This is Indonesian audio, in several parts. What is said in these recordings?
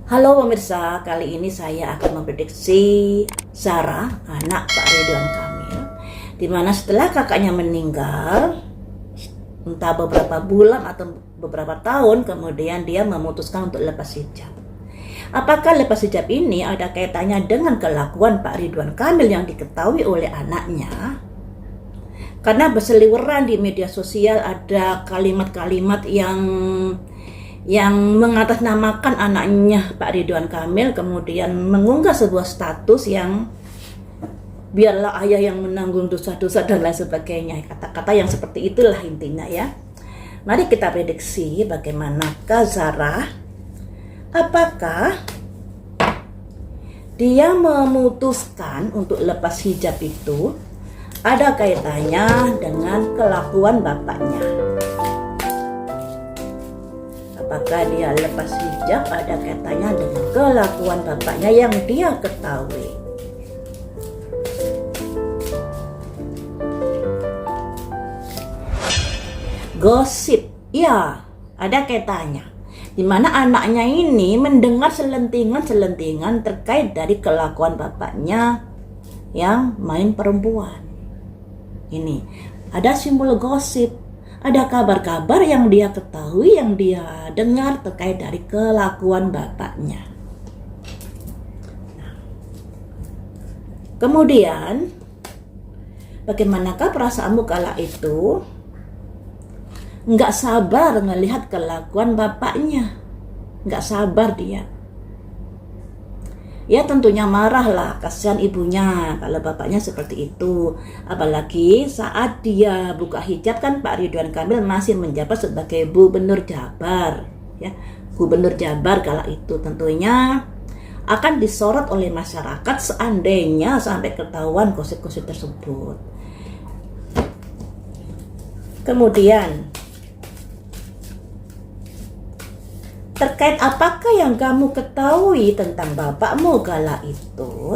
Halo pemirsa, kali ini saya akan memprediksi Zara, anak Pak Ridwan Kamil, dimana setelah kakaknya meninggal, entah beberapa bulan atau beberapa tahun kemudian dia memutuskan untuk lepas hijab. Apakah lepas hijab ini ada kaitannya dengan kelakuan Pak Ridwan Kamil yang diketahui oleh anaknya? Karena berseliweran di media sosial ada kalimat-kalimat yang mengatasnamakan anaknya Pak Ridwan Kamil, kemudian mengunggah sebuah status yang biarlah ayah yang menanggung dosa-dosa dan lain sebagainya. Kata-kata yang seperti itulah intinya ya. Mari kita prediksi bagaimanakah Zara. Apakah dia memutuskan untuk lepas hijab itu ada kaitannya dengan kelakuan bapaknya? Apakah dia lepas hijab ada kaitannya dengan kelakuan bapaknya yang dia ketahui? Gosip, ya ada kaitannya. Di mana anaknya ini mendengar selentingan terkait dari kelakuan bapaknya yang main perempuan. Ini ada simbol gosip. Ada kabar-kabar yang dia ketahui, yang dia dengar terkait dari kelakuan bapaknya. Kemudian, bagaimanakah perasaanmu kala itu? Nggak sabar melihat kelakuan bapaknya. Nggak sabar dia. Ya tentunya marah lah, kasihan ibunya kalau bapaknya seperti itu. Apalagi saat dia buka hijab kan Pak Ridwan Kamil masih menjabat sebagai Gubernur Jabar. Ya, Gubernur Jabar kala itu tentunya akan disorot oleh masyarakat seandainya sampai ketahuan gosip-gosip tersebut. Kemudian terkait apakah yang kamu ketahui tentang bapakmu kala itu?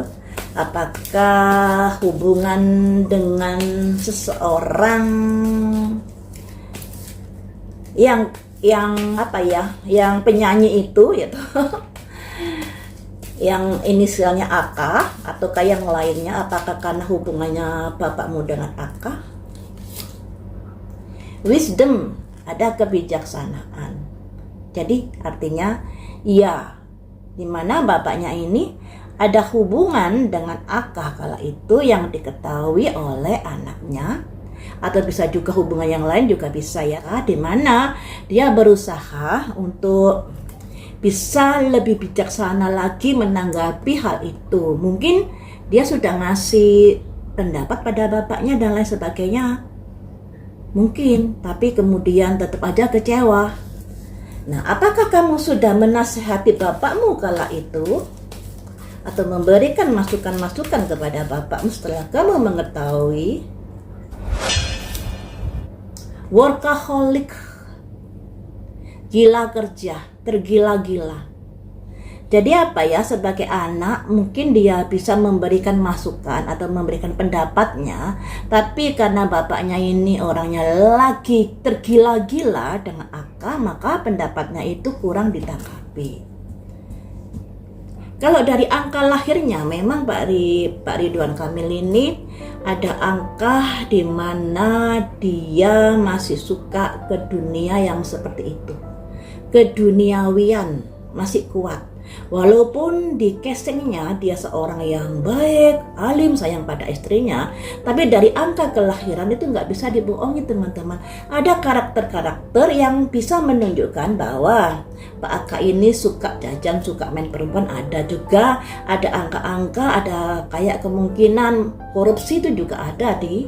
Apakah hubungan dengan seseorang yang penyanyi itu yaitu yang inisialnya AK ataukah yang lainnya? Apakah karena hubungannya bapakmu dengan AK? Wisdom, ada kebijaksanaan. Jadi artinya ya, dimana bapaknya ini ada hubungan dengan AK kala itu yang diketahui oleh anaknya, atau bisa juga hubungan yang lain juga bisa ya, dimana dia berusaha untuk bisa lebih bijaksana lagi menanggapi hal itu. Mungkin dia sudah ngasih pendapat pada bapaknya dan lain sebagainya, mungkin, tapi kemudian tetap aja kecewa. Nah, apakah kamu sudah menasihati bapakmu kala itu? Atau memberikan masukan-masukan kepada bapakmu setelah kamu mengetahui? Workaholic, gila kerja, tergila-gila. Jadi apa ya, sebagai anak mungkin dia bisa memberikan masukan atau memberikan pendapatnya, tapi karena bapaknya ini orangnya lagi tergila-gila dengan AK, maka pendapatnya itu kurang ditanggapi. Kalau dari angka lahirnya memang Pak Ridwan Kamil ini ada angka di mana dia masih suka ke dunia yang seperti itu. Keduniawian masih kuat. Walaupun di casingnya dia seorang yang baik, alim, sayang pada istrinya, tapi dari angka kelahiran itu nggak bisa dibohongi teman-teman. Ada karakter-karakter yang bisa menunjukkan bahwa Pak Aka ini suka jajan, suka main perempuan. Ada juga, ada angka-angka, ada kayak kemungkinan korupsi itu juga ada di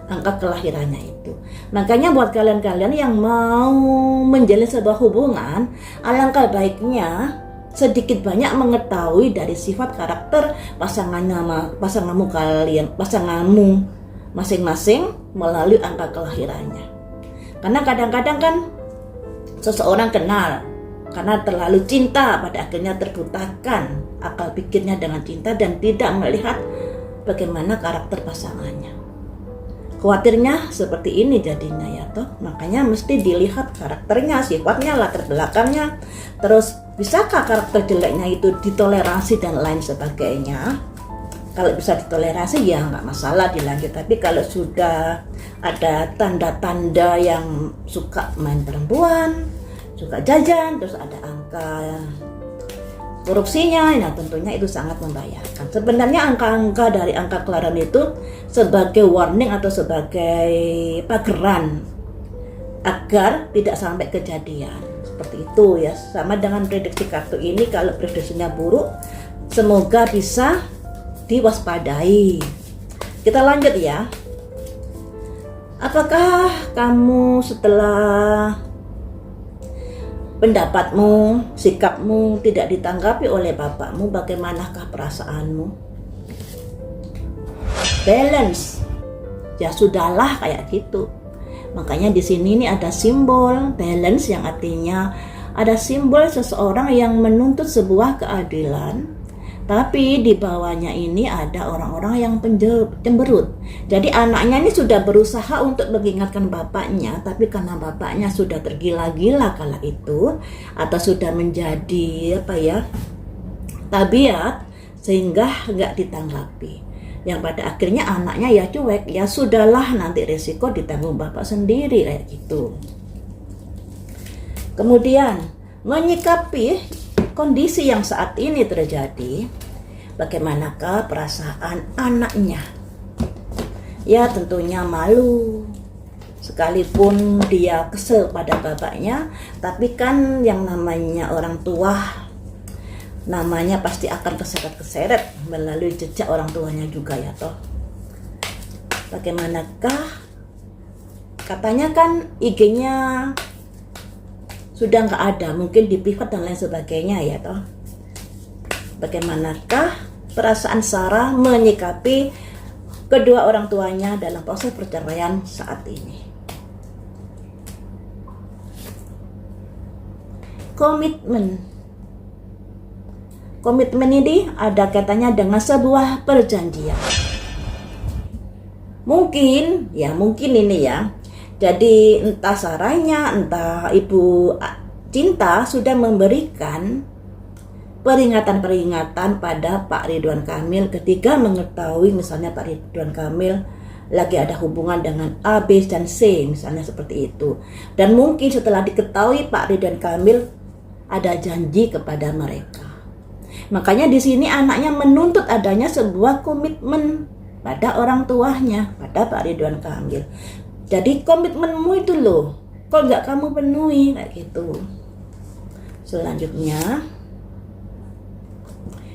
angka kelahirannya itu. Makanya buat kalian-kalian yang mau menjalin sebuah hubungan, alangkah baiknya sedikit banyak mengetahui dari sifat karakter pasanganmu masing-masing melalui angka kelahirannya. Karena kadang-kadang kan seseorang kenal karena terlalu cinta, pada akhirnya terbutakan akal pikirnya dengan cinta dan tidak melihat bagaimana karakter pasangannya. Khawatirnya seperti ini jadinya ya toh. Makanya mesti dilihat karakternya, sifatnya, latar belakangnya, terus Bisakah karakter jeleknya itu ditoleransi dan lain sebagainya? Kalau bisa ditoleransi ya nggak masalah dilanjut. Tapi kalau sudah ada tanda-tanda yang suka main perempuan, suka jajan, terus ada angka korupsinya, nah tentunya itu sangat membahayakan. Sebenarnya angka-angka dari angka kelahiran itu sebagai warning atau sebagai pageran agar tidak sampai kejadian seperti itu ya. Sama dengan prediksi kartu ini, kalau prediksinya buruk semoga bisa diwaspadai. Kita lanjut ya. Apakah kamu setelah pendapatmu, sikapmu tidak ditanggapi oleh bapakmu, bagaimanakah perasaanmu? Balance. Ya sudahlah kayak gitu. Makanya di sini ini ada simbol balance yang artinya ada simbol seseorang yang menuntut sebuah keadilan. Tapi di bawahnya ini ada orang-orang yang cemberut. Jadi anaknya ini sudah berusaha untuk mengingatkan bapaknya, tapi karena bapaknya sudah tergila-gila kala itu, atau sudah menjadi tabiat, sehingga nggak ditanggapi. Yang pada akhirnya anaknya ya cuek, ya sudahlah nanti resiko ditanggung bapak sendiri kayak gitu. Kemudian menyikapi kondisi yang saat ini terjadi, bagaimanakah perasaan anaknya? Ya tentunya malu. Sekalipun dia kesel pada bapaknya, tapi kan yang namanya orang tua, namanya pasti akan keseret-keseret melalui jejak orang tuanya juga ya toh. Bagaimanakah? Katanya kan IG-nya sudah nggak ada, mungkin di privat dan lain sebagainya ya toh. Bagaimanakah perasaan Sarah menyikapi kedua orang tuanya dalam proses perceraian saat ini? Komitmen ini ada kaitannya dengan sebuah perjanjian. Mungkin ini ya. Jadi entah Sarahnya, entah Ibu Cinta sudah memberikan peringatan-peringatan pada Pak Ridwan Kamil ketika mengetahui misalnya Pak Ridwan Kamil lagi ada hubungan dengan A, B, dan C misalnya seperti itu. Dan mungkin setelah diketahui Pak Ridwan Kamil ada janji kepada mereka. Makanya di sini anaknya menuntut adanya sebuah komitmen pada orang tuanya, pada Pak Ridwan Kamil. Jadi komitmenmu itu loh, kok nggak kamu penuhi kayak gitu. Selanjutnya,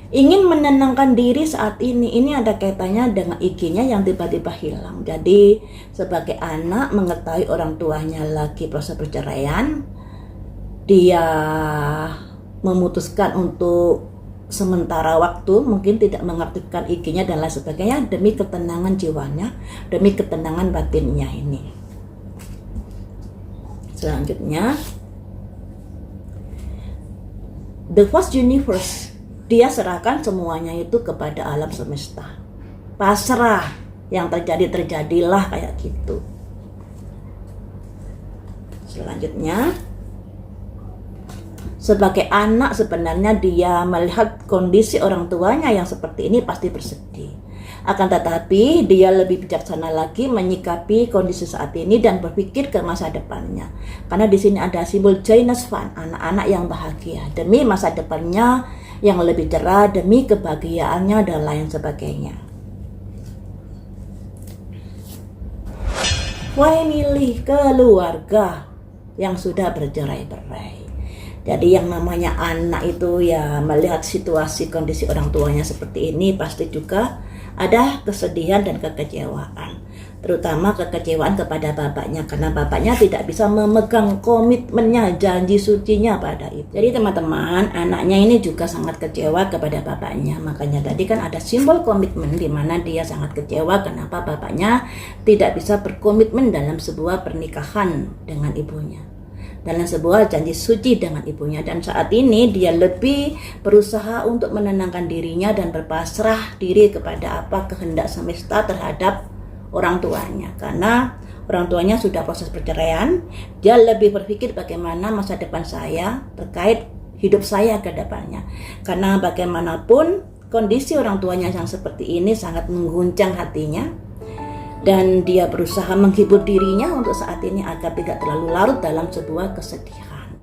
ingin menenangkan diri saat ini ada kaitannya dengan IG-nya yang tiba-tiba hilang. Jadi sebagai anak mengetahui orang tuanya lagi proses perceraian, dia memutuskan untuk sementara waktu mungkin tidak mengaktifkan IG-nya dan lain sebagainya demi ketenangan jiwanya, demi ketenangan batinnya ini. Selanjutnya, the vast universe, dia serahkan semuanya itu kepada alam semesta. Pasrah, yang terjadilah kayak gitu. Selanjutnya, sebagai anak sebenarnya dia melihat kondisi orang tuanya yang seperti ini pasti bersedih. Akan tetapi dia lebih bijaksana lagi menyikapi kondisi saat ini dan berpikir ke masa depannya. Karena di sini ada simbol Jainus Fan, anak-anak yang bahagia demi masa depannya yang lebih cerah, demi kebahagiaannya dan lain sebagainya. Why milih keluarga yang sudah bercerai-berai? Jadi yang namanya anak itu ya melihat situasi kondisi orang tuanya seperti ini pasti juga ada kesedihan dan kekecewaan. Terutama kekecewaan kepada bapaknya karena bapaknya tidak bisa memegang komitmennya, janji sucinya pada itu. Jadi teman-teman, anaknya ini juga sangat kecewa kepada bapaknya. Makanya tadi kan ada simbol komitmen di mana dia sangat kecewa kenapa bapaknya tidak bisa berkomitmen dalam sebuah pernikahan dengan ibunya, dalam sebuah janji suci dengan ibunya. Dan saat ini dia lebih berusaha untuk menenangkan dirinya dan berpasrah diri kepada apa kehendak semesta terhadap orang tuanya. Karena orang tuanya sudah proses perceraian, dia lebih berpikir bagaimana masa depan saya terkait hidup saya ke depannya. Karena bagaimanapun kondisi orang tuanya yang seperti ini sangat mengguncang hatinya, dan dia berusaha menghibur dirinya untuk saat ini agar tidak terlalu larut dalam sebuah kesedihan.